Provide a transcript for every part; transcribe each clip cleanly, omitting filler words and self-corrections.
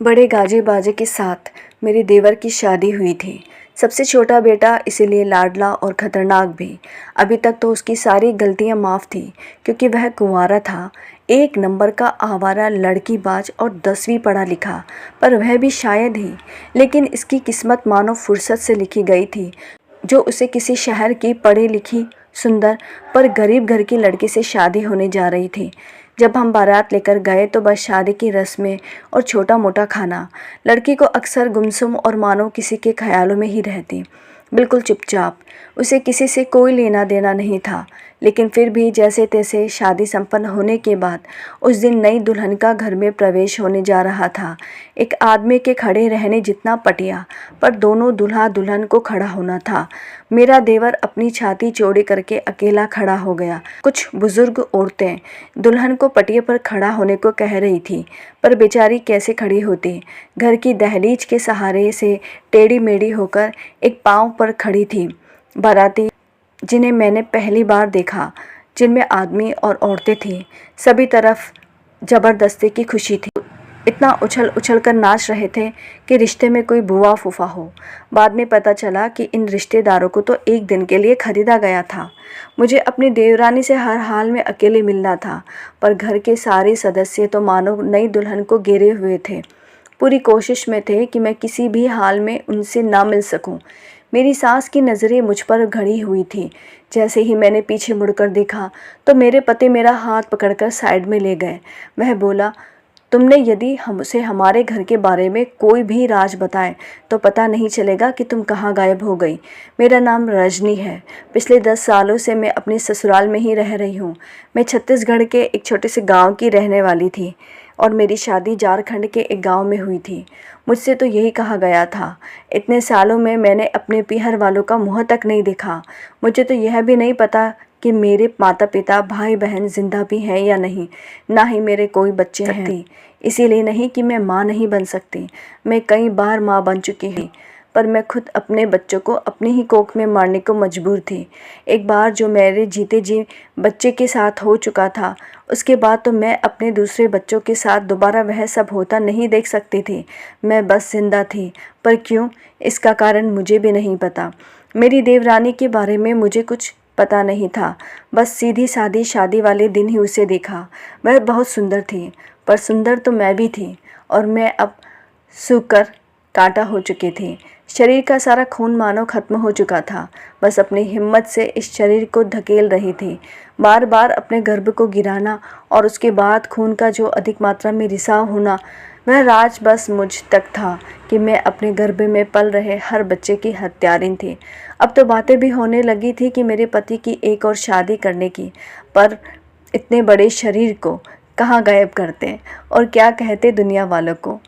बड़े गाजे बाजे के साथ मेरे देवर की शादी हुई थी। सबसे छोटा बेटा, इसीलिए लाडला और खतरनाक भी। अभी तक तो उसकी सारी गलतियां माफ़ थी क्योंकि वह कुंवारा था। एक नंबर का आवारा लड़कीबाज और 10वीं पढ़ा लिखा, पर वह भी शायद ही। लेकिन इसकी किस्मत मानो फुर्सत से लिखी गई थी, जो उसे किसी शहर की पढ़ी लिखी सुंदर पर गरीब घर की लड़की से शादी होने जा रही थी। जब हम बारात लेकर गए तो बस शादी की रस्में और छोटा मोटा खाना। लड़की को अक्सर गुमसुम और मानो किसी के ख्यालों में ही रहती, बिल्कुल चुपचाप। उसे किसी से कोई लेना देना नहीं था, लेकिन फिर भी जैसे तैसे शादी संपन्न होने के बाद उस दिन नई दुल्हन का घर में प्रवेश होने जा रहा था। एक आदमी के खड़े रहने जितना पटिया, पर दोनों दूल्हा दुल्हन को खड़ा होना था। मेरा देवर अपनी छाती चौड़ी करके अकेला खड़ा हो गया। कुछ बुजुर्ग औरतें दुल्हन को पटिया पर खड़ा होने को कह रही थी, पर बेचारी कैसे खड़ी होती। घर की दहलीज के सहारे से टेढ़ी मेढ़ी होकर एक पांव पर खड़ी थी। बाराती, जिन्हें मैंने पहली बार देखा, जिनमें आदमी और औरतें थीं, सभी तरफ ज़बरदस्ती की खुशी थी। इतना उछल उछल कर नाच रहे थे कि रिश्ते में कोई बुआ फूफा हो। बाद में पता चला कि इन रिश्तेदारों को तो एक दिन के लिए खरीदा गया था। मुझे अपनी देवरानी से हर हाल में अकेले मिलना था, पर घर के सारे सदस्य तो मानो नई दुल्हन को घेरे हुए थे। पूरी कोशिश में थे कि मैं किसी भी हाल में उनसे ना मिल सकूं। मेरी सास की नज़रें मुझ पर गड़ी हुई थी। जैसे ही मैंने पीछे मुड़कर देखा तो मेरे पति मेरा हाथ पकड़कर साइड में ले गए। वह बोला, तुमने यदि हमसे हमारे घर के बारे में कोई भी राज बताए तो पता नहीं चलेगा कि तुम कहाँ गायब हो गई। मेरा नाम रजनी है। पिछले 10 सालों से मैं अपने ससुराल में ही रह रही हूँ। मैं छत्तीसगढ़ के एक छोटे से गांव की रहने वाली थी और मेरी शादी झारखंड के एक गांव में हुई थी। मुझसे तो यही कहा गया था। इतने सालों में मैंने अपने पीहर वालों का मुँह तक नहीं देखा। मुझे तो यह भी नहीं पता कि मेरे माता पिता भाई बहन जिंदा भी हैं या नहीं। ना ही मेरे कोई बच्चे हैं। इसीलिए नहीं कि मैं माँ नहीं बन सकती, मैं कई बार माँ बन चुकी हूँ, पर मैं खुद अपने बच्चों को अपनी ही कोख में मारने को मजबूर थी। एक बार जो मेरे जीते जी बच्चे के साथ हो चुका था, उसके बाद तो मैं अपने दूसरे बच्चों के साथ दोबारा वह सब होता नहीं देख सकती थी। मैं बस जिंदा थी, पर क्यों, इसका कारण मुझे भी नहीं पता। मेरी देवरानी के बारे में मुझे कुछ पता नहीं था। बस सीधी सादी शादी वाले दिन ही उसे देखा। वह बहुत सुंदर थी, पर सुंदर तो मैं भी थी, और मैं अब सूखकर कांटा हो चुकी थी। शरीर का सारा खून मानो खत्म हो चुका था। बस अपनी हिम्मत से इस शरीर को धकेल रही थी, बार बार अपने गर्भ को गिराना और उसके बाद खून का जो अधिक मात्रा में रिसाव होना। वह राज बस मुझ तक था कि मैं अपने गर्भ में पल रहे हर बच्चे की हत्यारिन थी। अब तो बातें भी होने लगी थी कि मेरे पति की एक और शादी करने की, पर इतने बड़े शरीर को कहाँ गायब करते और क्या कहते दुनिया वालों को।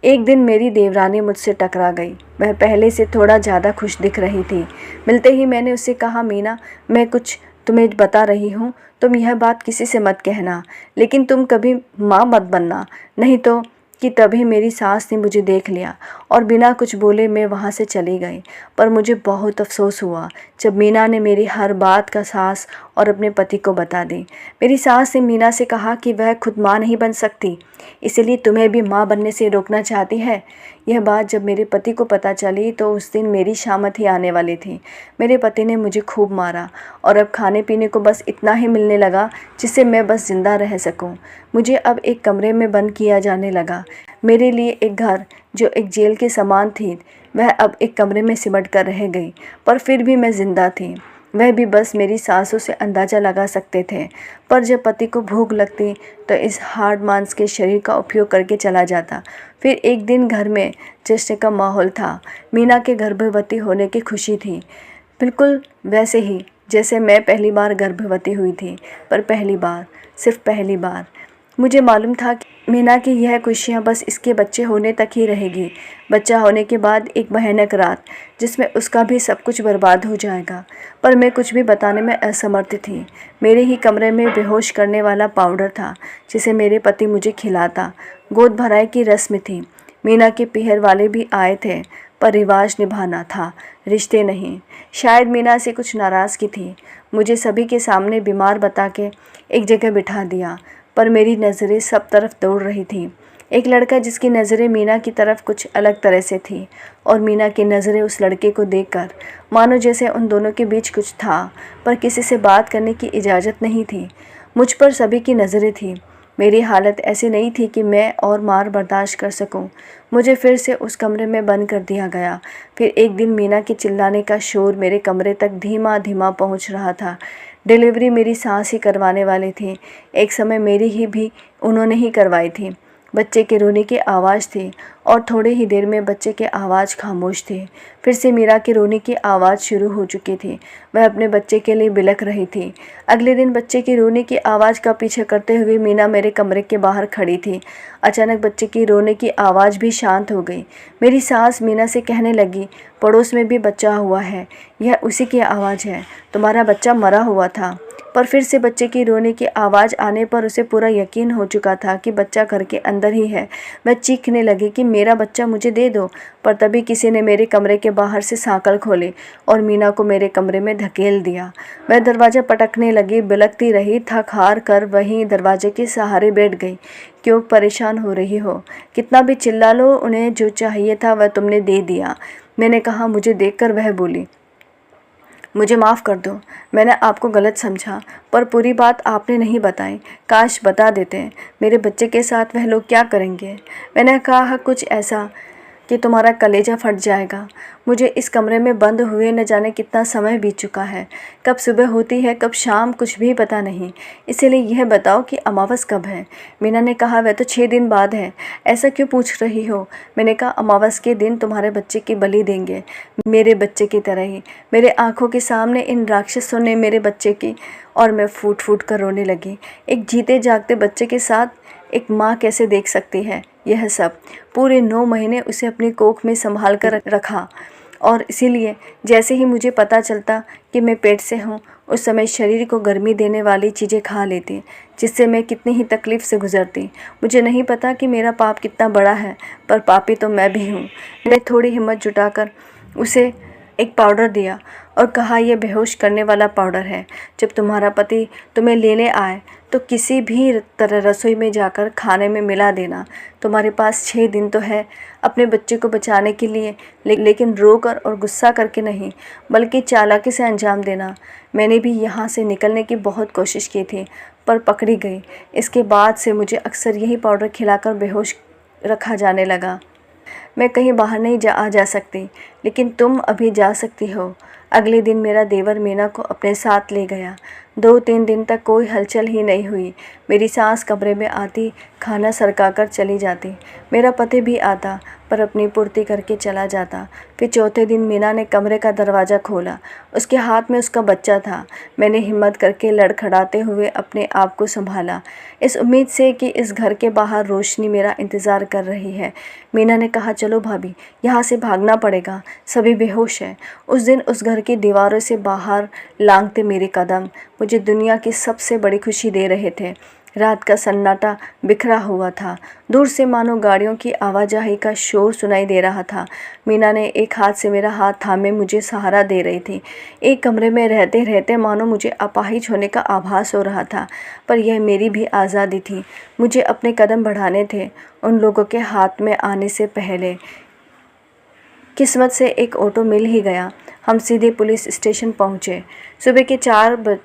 एक दिन मेरी देवरानी मुझसे टकरा गई। वह पहले से थोड़ा ज़्यादा खुश दिख रही थी। मिलते ही मैंने उससे कहा, मीना, मैं कुछ तुम्हें बता रही हूँ, तुम यह बात किसी से मत कहना, लेकिन तुम कभी माँ मत बनना, नहीं तो। कि तभी मेरी सास ने मुझे देख लिया और बिना कुछ बोले मैं वहाँ से चली गई। पर मुझे बहुत अफसोस हुआ जब मीना ने मेरी हर बात का सास और अपने पति को बता दी। मेरी सास ने मीना से कहा कि वह खुद माँ नहीं बन सकती, इसलिए तुम्हें भी माँ बनने से रोकना चाहती है। यह बात जब मेरे पति को पता चली तो उस दिन मेरी शामत ही आने वाली थी। मेरे पति ने मुझे खूब मारा और अब खाने पीने को बस इतना ही मिलने लगा जिससे मैं बस जिंदा रह सकूं। मुझे अब एक कमरे में बंद किया जाने लगा। मेरे लिए एक घर जो एक जेल के समान थी, वह अब एक कमरे में सिमट कर रह गई। पर फिर भी मैं जिंदा थी। वह भी बस मेरी सांसों से अंदाज़ा लगा सकते थे। पर जब पति को भूख लगती तो इस हार्ड मांस के शरीर का उपयोग करके चला जाता। फिर एक दिन घर में जश्न का माहौल था। मीना के गर्भवती होने की खुशी थी, बिल्कुल वैसे ही जैसे मैं पहली बार गर्भवती हुई थी। पर पहली बार, सिर्फ पहली बार। मुझे मालूम था कि मीना की यह खुशियाँ बस इसके बच्चे होने तक ही रहेगी। बच्चा होने के बाद एक भयानक रात जिसमें उसका भी सब कुछ बर्बाद हो जाएगा। पर मैं कुछ भी बताने में असमर्थ थी। मेरे ही कमरे में बेहोश करने वाला पाउडर था जिसे मेरे पति मुझे खिलाता। गोद भराई की रस्म थी। मीना के पीहर वाले भी आए थे, पर रिवाज निभाना था, रिश्ते नहीं। शायद मीना से कुछ नाराज़गी थी। मुझे सभी के सामने बीमार बता के एक जगह बिठा दिया, पर मेरी नज़रें सब तरफ दौड़ रही थी। एक लड़का जिसकी नज़रें मीना की तरफ कुछ अलग तरह से थी और मीना की नज़रें उस लड़के को देखकर मानो जैसे उन दोनों के बीच कुछ था, पर किसी से बात करने की इजाज़त नहीं थी। मुझ पर सभी की नज़रें थीं। मेरी हालत ऐसी नहीं थी कि मैं और मार बर्दाश्त कर सकूं। मुझे फिर से उस कमरे में बंद कर दिया गया। फिर एक दिन मीना के चिल्लाने का शोर मेरे कमरे तक धीमा धीमा पहुंच रहा था। डिलीवरी मेरी सांस ही करवाने वाले थे। एक समय मेरी ही भी उन्होंने ही करवाई थी। बच्चे के रोने की आवाज़ थी और थोड़े ही देर में बच्चे के आवाज़ खामोश थे। फिर से मीरा के रोने की आवाज़ शुरू हो चुकी थी। वह अपने बच्चे के लिए बिलख रही थी। अगले दिन बच्चे की रोने की आवाज़ का पीछे करते हुए मीना मेरे कमरे के बाहर खड़ी थी। अचानक बच्चे की रोने की आवाज़ भी शांत हो गई। मेरी सास मीना से कहने लगी, पड़ोस में भी बच्चा हुआ है, यह उसी की आवाज़ है। तुम्हारा बच्चा मरा हुआ था। पर फिर से बच्चे की रोने की आवाज़ आने पर उसे पूरा यकीन हो चुका था कि बच्चा घर के अंदर ही है। वह चीखने लगी कि मेरा बच्चा मुझे दे दो। पर तभी किसी ने मेरे कमरे के बाहर से सांकल खोले और मीना को मेरे कमरे में धकेल दिया। वह दरवाज़ा पटकने लगी, बिलखती रही, थक हार कर वहीं दरवाजे के सहारे बैठ गई। क्यों परेशान हो रही हो? कितना भी चिल्ला लो, उन्हें जो चाहिए था वह तुमने दे दिया। मैंने कहा। मुझे देखकर वह बोली, मुझे माफ़ कर दो, मैंने आपको गलत समझा, पर पूरी बात आपने नहीं बताई। काश बता देते। मेरे बच्चे के साथ वह लोग क्या करेंगे? मैंने कहा कुछ ऐसा कि तुम्हारा कलेजा फट जाएगा। मुझे इस कमरे में बंद हुए न जाने कितना समय बीत चुका है। कब सुबह होती है, कब शाम, कुछ भी पता नहीं। इसीलिए यह बताओ कि अमावस कब है? मीना ने कहा, वह तो 6 दिन बाद है। ऐसा क्यों पूछ रही हो? मैंने कहा, अमावस के दिन तुम्हारे बच्चे की बलि देंगे, मेरे बच्चे की तरह ही। मेरे आंखों के सामने इन राक्षसों ने मेरे बच्चे की, और मैं फूट फूट कर रोने लगी। एक जीते जागते बच्चे के साथ एक माँ कैसे देख सकती है यह सब? पूरे 9 महीने उसे अपनी कोख में संभाल कर रखा, और इसीलिए जैसे ही मुझे पता चलता कि मैं पेट से हूँ, उस समय शरीर को गर्मी देने वाली चीज़ें खा लेती, जिससे मैं कितनी ही तकलीफ़ से गुजरती। मुझे नहीं पता कि मेरा पाप कितना बड़ा है, पर पापी तो मैं भी हूँ। मैंने थोड़ी हिम्मत जुटाकर उसे एक पाउडर दिया और कहा, यह बेहोश करने वाला पाउडर है। जब तुम्हारा पति तुम्हें लेने आए तो किसी भी तरह रसोई में जाकर खाने में मिला देना। तुम्हारे पास 6 दिन तो है अपने बच्चे को बचाने के लिए, लेकिन रो कर और गुस्सा करके नहीं, बल्कि चालाकी से अंजाम देना। मैंने भी यहाँ से निकलने की बहुत कोशिश की थी, पर पकड़ी गई। इसके बाद से मुझे अक्सर यही पाउडर खिलाकर बेहोश रखा जाने लगा। मैं कहीं बाहर नहीं आ जा सकती, लेकिन तुम अभी जा सकती हो। अगले दिन मेरा देवर मीना को अपने साथ ले गया। 2-3 दिन तक कोई हलचल ही नहीं हुई। मेरी सास कमरे में आती, खाना सरकाकर चली जाती। मेरा पति भी आता, पर अपनी पूर्ति करके चला जाता। फिर चौथे दिन मीना ने कमरे का दरवाज़ा खोला। उसके हाथ में उसका बच्चा था। मैंने हिम्मत करके लड़खड़ाते हुए अपने आप को संभाला, इस उम्मीद से कि इस घर के बाहर रोशनी मेरा इंतज़ार कर रही है। मीना ने कहा, चलो भाभी, यहाँ से भागना पड़ेगा, सभी बेहोश हैं। उस दिन उस घर की दीवारों से बाहर लांघते मेरे कदम मुझे दुनिया की सबसे बड़ी खुशी दे रहे थे। रात का सन्नाटा बिखरा हुआ था। दूर से मानो गाड़ियों की आवाजाही का शोर सुनाई दे रहा था। मीना ने एक हाथ से मेरा हाथ थामे मुझे सहारा दे रही थी। एक कमरे में रहते रहते मानो मुझे अपाहिज होने का आभास हो रहा था, पर यह मेरी भी आज़ादी थी। मुझे अपने कदम बढ़ाने थे उन लोगों के हाथ में आने से पहले। किस्मत से एक ऑटो मिल ही गया। हम सीधे पुलिस स्टेशन पहुँचे। सुबह के 4 बज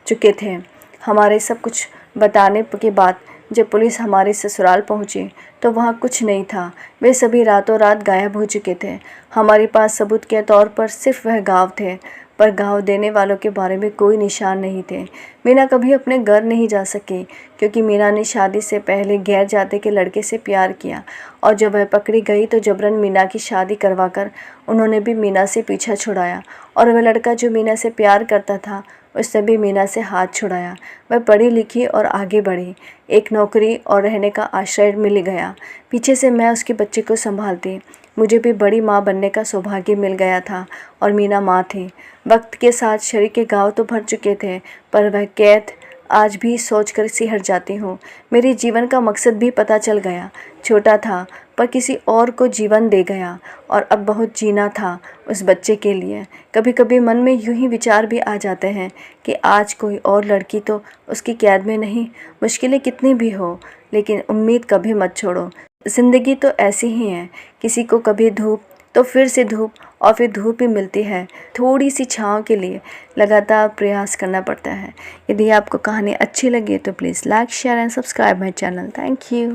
चुके थे। हमारे सब कुछ बताने के बाद जब पुलिस हमारे ससुराल पहुंची तो वहाँ कुछ नहीं था। वे सभी रातों रात गायब हो चुके थे। हमारे पास सबूत के तौर पर सिर्फ वह गाँव थे, पर गाँव देने वालों के बारे में कोई निशान नहीं थे। मीना कभी अपने घर नहीं जा सकी, क्योंकि मीना ने शादी से पहले गैर जाति के लड़के से प्यार किया, और जब वह पकड़ी गई तो जबरन मीना की शादी करवाकर उन्होंने भी मीना से पीछा छुड़ाया, और वह लड़का जो मीना से प्यार करता था उसने भी मीना से हाथ छुड़ाया। वह पढ़ी लिखी और आगे बढ़ी। एक नौकरी और रहने का आश्रय मिल गया। पीछे से मैं उसके बच्चे को संभालती। मुझे भी बड़ी माँ बनने का सौभाग्य मिल गया था, और मीना माँ थी। वक्त के साथ शरीर के घाव तो भर चुके थे, पर वह कैद आज भी सोचकर सिहर जाती हूँ। मेरे जीवन का मकसद भी पता चल गया। छोटा था पर किसी और को जीवन दे गया और अब बहुत जीना था उस बच्चे के लिए। कभी कभी मन में यूं ही विचार भी आ जाते हैं कि आज कोई और लड़की तो उसकी कैद में नहीं। मुश्किलें कितनी भी हो लेकिन उम्मीद कभी मत छोड़ो। ज़िंदगी तो ऐसी ही है, किसी को कभी धूप तो फिर से धूप और फिर धूप ही मिलती है। थोड़ी सी छाँव के लिए लगातार प्रयास करना पड़ता है। यदि आपको कहानी अच्छी लगी तो please like share and subscribe my channel. Thank you.